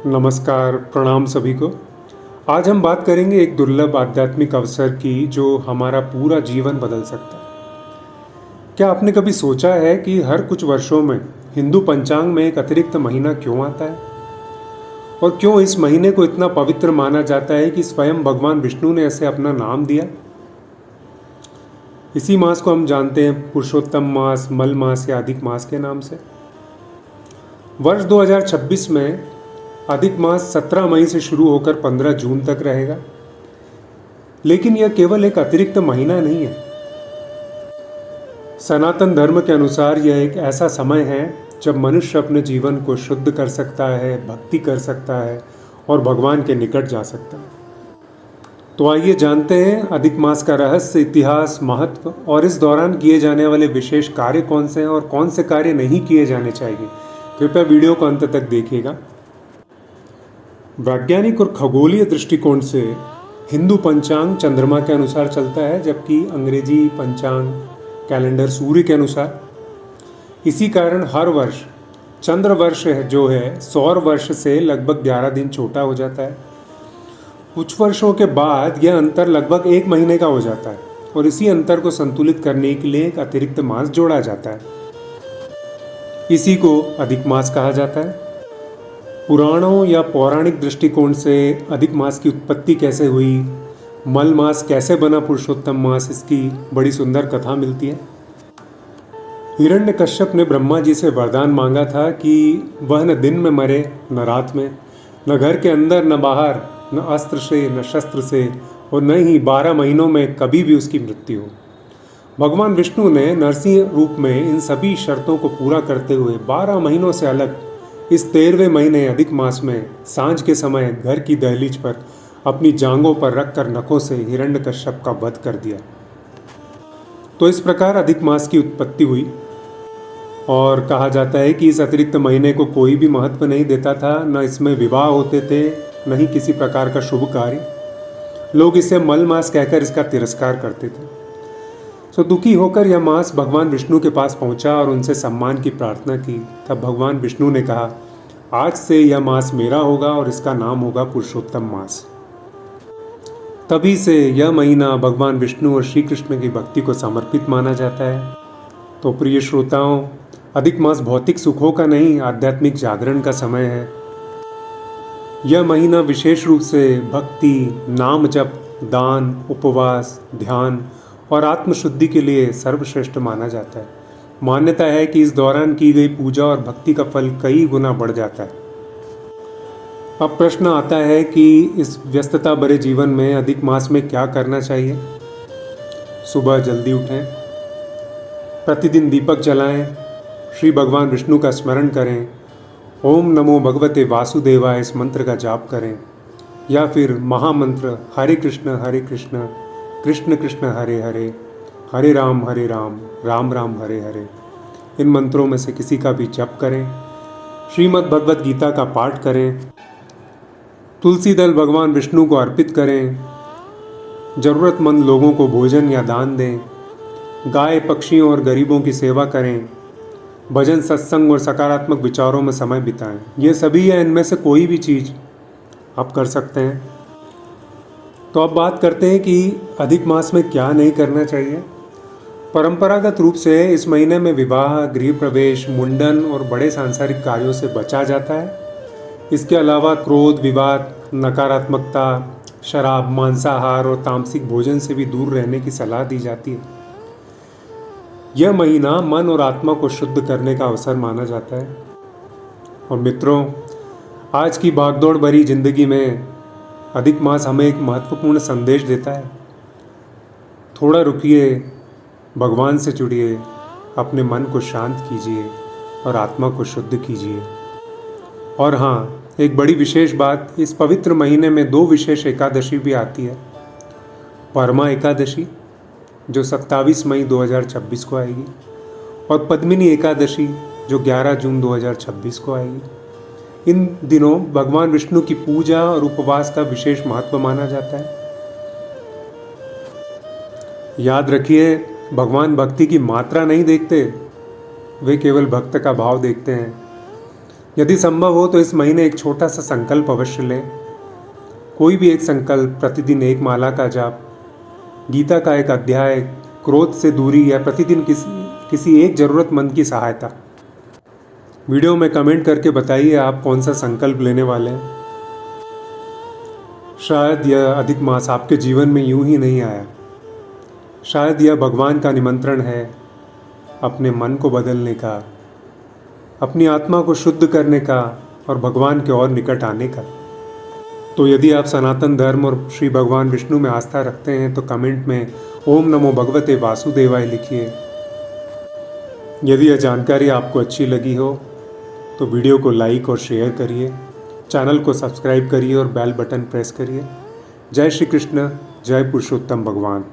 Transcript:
नमस्कार, प्रणाम सभी को। आज हम बात करेंगे एक दुर्लभ आध्यात्मिक अवसर की जो हमारा पूरा जीवन बदल सकता है। क्या आपने कभी सोचा है कि हर कुछ वर्षों में हिंदू पंचांग में एक अतिरिक्त महीना क्यों आता है? और क्यों इस महीने को इतना पवित्र माना जाता है कि स्वयं भगवान विष्णु ने ऐसे अपना नाम दिया? इसी मास को हम जानते हैं पुरुषोत्तम मास, मल मास या अधिक मास के नाम से। वर्ष 2026 में अधिक मास 17 मई से शुरू होकर 15 जून तक रहेगा। लेकिन यह केवल एक अतिरिक्त महीना नहीं है। सनातन धर्म के अनुसार यह एक ऐसा समय है जब मनुष्य अपने जीवन को शुद्ध कर सकता है, भक्ति कर सकता है और भगवान के निकट जा सकता है। तो आइए जानते हैं अधिक मास का रहस्य, इतिहास, महत्व और इस दौरान किए जाने वाले विशेष कार्य कौन से हैं और कौन से कार्य नहीं किए जाने चाहिए। कृपया वीडियो को अंत तक देखिएगा। वैज्ञानिक और खगोलीय दृष्टिकोण से हिंदू पंचांग चंद्रमा के अनुसार चलता है, जबकि अंग्रेजी पंचांग कैलेंडर सूर्य के अनुसार। इसी कारण हर वर्ष चंद्र वर्ष जो है सौर वर्ष से लगभग 11 दिन छोटा हो जाता है। कुछ वर्षों के बाद यह अंतर लगभग 1 महीने का हो जाता है और इसी अंतर को संतुलित करने के लिए एक अतिरिक्त मास जोड़ा जाता है। इसी को अधिक मास कहा जाता है। पुराणों या पौराणिक दृष्टिकोण से अधिक मास की उत्पत्ति कैसे हुई, मल मास कैसे बना पुरुषोत्तम मास, इसकी बड़ी सुंदर कथा मिलती है। हिरण्यकश्यप ने ब्रह्मा जी से वरदान मांगा था कि वह न दिन में मरे न रात में, न घर के अंदर न बाहर, न अस्त्र से न शस्त्र से, और न ही 12 महीनों में कभी भी उसकी मृत्यु हो। भगवान विष्णु ने नरसिंह रूप में इन सभी शर्तों को पूरा करते हुए 12 महीनों से अलग इस 13वें महीने अधिक मास में सांझ के समय घर की दहलीज पर अपनी जांघों पर रखकर नखों से हिरण्यकश्यप का वध कर दिया। तो इस प्रकार अधिक मास की उत्पत्ति हुई और कहा जाता है कि इस अतिरिक्त महीने को कोई भी महत्व नहीं देता था, न इसमें विवाह होते थे, न ही किसी प्रकार का शुभ कार्य। लोग इसे मल मास कहकर इसका तिरस्कार करते थे। सो दुखी होकर यह मास भगवान विष्णु के पास पहुंचा और उनसे सम्मान की प्रार्थना की। तब भगवान विष्णु ने कहा, आज से यह मास मेरा होगा और इसका नाम होगा पुरुषोत्तम मास। तभी से यह महीना भगवान विष्णु और श्री कृष्ण की भक्ति को समर्पित माना जाता है। तो प्रिय श्रोताओं, अधिक मास भौतिक सुखों का नहीं, आध्यात्मिक जागरण का समय है। यह महीना विशेष रूप से भक्ति, नाम जप, दान, उपवास, ध्यान और आत्मशुद्धि के लिए सर्वश्रेष्ठ माना जाता है। मान्यता है कि इस दौरान की गई पूजा और भक्ति का फल कई गुना बढ़ जाता है। अब प्रश्न आता है कि इस व्यस्तता भरे जीवन में अधिक मास में क्या करना चाहिए। सुबह जल्दी उठें, प्रतिदिन दीपक जलाएं, श्री भगवान विष्णु का स्मरण करें, ओम नमो भगवते वासुदेवाय इस मंत्र का जाप करें, या फिर महामंत्र हरे कृष्ण कृष्ण कृष्ण हरे हरे, हरे राम राम राम हरे हरे, इन मंत्रों में से किसी का भी जप करें। श्रीमद् भगवत गीता का पाठ करें, तुलसी दल भगवान विष्णु को अर्पित करें, ज़रूरतमंद लोगों को भोजन या दान दें, गाय, पक्षियों और गरीबों की सेवा करें, भजन, सत्संग और सकारात्मक विचारों में समय बिताएं। ये सभी या इनमें से कोई भी चीज़ आप कर सकते हैं। तो अब बात करते हैं कि अधिक मास में क्या नहीं करना चाहिए। परंपरागत रूप से इस महीने में विवाह, गृह प्रवेश, मुंडन और बड़े सांसारिक कार्यों से बचा जाता है। इसके अलावा क्रोध, विवाद, नकारात्मकता, शराब, मांसाहार और तामसिक भोजन से भी दूर रहने की सलाह दी जाती है। यह महीना मन और आत्मा को शुद्ध करने का अवसर माना जाता है। और मित्रों, आज की भागदौड़ भरी जिंदगी में अधिक मास हमें एक महत्वपूर्ण संदेश देता है। थोड़ा रुकिए, भगवान से जुड़िए, अपने मन को शांत कीजिए और आत्मा को शुद्ध कीजिए। और हाँ, एक बड़ी विशेष बात, इस पवित्र महीने में 2 विशेष एकादशी भी आती है। परमा एकादशी जो 27 मई 2026 को आएगी और पद्मिनी एकादशी जो 11 जून 2026 को आएगी। इन दिनों भगवान विष्णु की पूजा और उपवास का विशेष महत्व माना जाता है। याद रखिए, भगवान भक्ति की मात्रा नहीं देखते, वे केवल भक्त का भाव देखते हैं। यदि संभव हो तो इस महीने एक छोटा सा संकल्प अवश्य लें। कोई भी एक संकल्प, प्रतिदिन एक माला का जाप, गीता का एक अध्याय, क्रोध से दूरी, या प्रतिदिन किसी एक ज़रूरतमंद की सहायता। वीडियो में कमेंट करके बताइए आप कौन सा संकल्प लेने वाले हैं। शायद यह अधिक मास आपके जीवन में यूं ही नहीं आया। शायद यह भगवान का निमंत्रण है अपने मन को बदलने का, अपनी आत्मा को शुद्ध करने का और भगवान के और निकट आने का। तो यदि आप सनातन धर्म और श्री भगवान विष्णु में आस्था रखते हैं तो कमेंट में ओम नमो भगवते वासुदेवाय लिखिए। यदि यह जानकारी आपको अच्छी लगी हो तो वीडियो को लाइक और शेयर करिए, चैनल को सब्सक्राइब करिए और बेल बटन प्रेस करिए। जय श्री कृष्ण, जय पुरुषोत्तम भगवान।